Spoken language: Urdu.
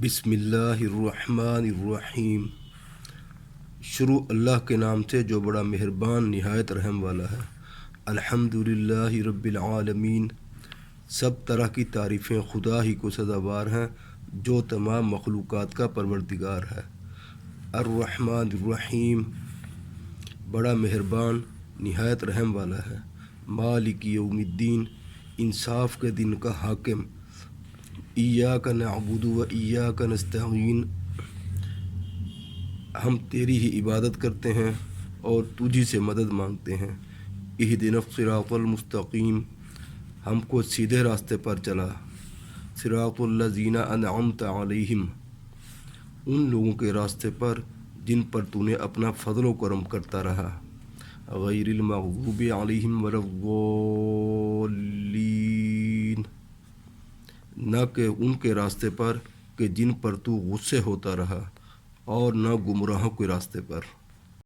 بسم اللہ الرحمن الرحیم۔ شروع اللہ کے نام سے جو بڑا مہربان نہایت رحم والا ہے۔ الحمدللہ رب العالمین، سب طرح کی تعریفیں خدا ہی کو سزاوار ہیں جو تمام مخلوقات کا پروردگار ہے۔ الرحمن الرحیم، بڑا مہربان نہایت رحم والا ہے۔ مالک یوم الدین، انصاف کے دن کا حاکم۔ ایاک نعبد و ایاک نستعین، ہم تیری ہی عبادت کرتے ہیں اور تجھی سے مدد مانگتے ہیں۔ اہدنا الصراط المستقیم، ہم کو سیدھے راستے پر چلا۔ صراط الذین انعمت علیہم، ان لوگوں کے راستے پر جن پر تو نے اپنا فضل و کرم کرتا رہا۔ غیر المغضوب علیہم ولا الضالین، نہ کہ ان کے راستے پر کہ جن پر تو غصے ہوتا رہا، اور نہ گمراہوں کے راستے پر۔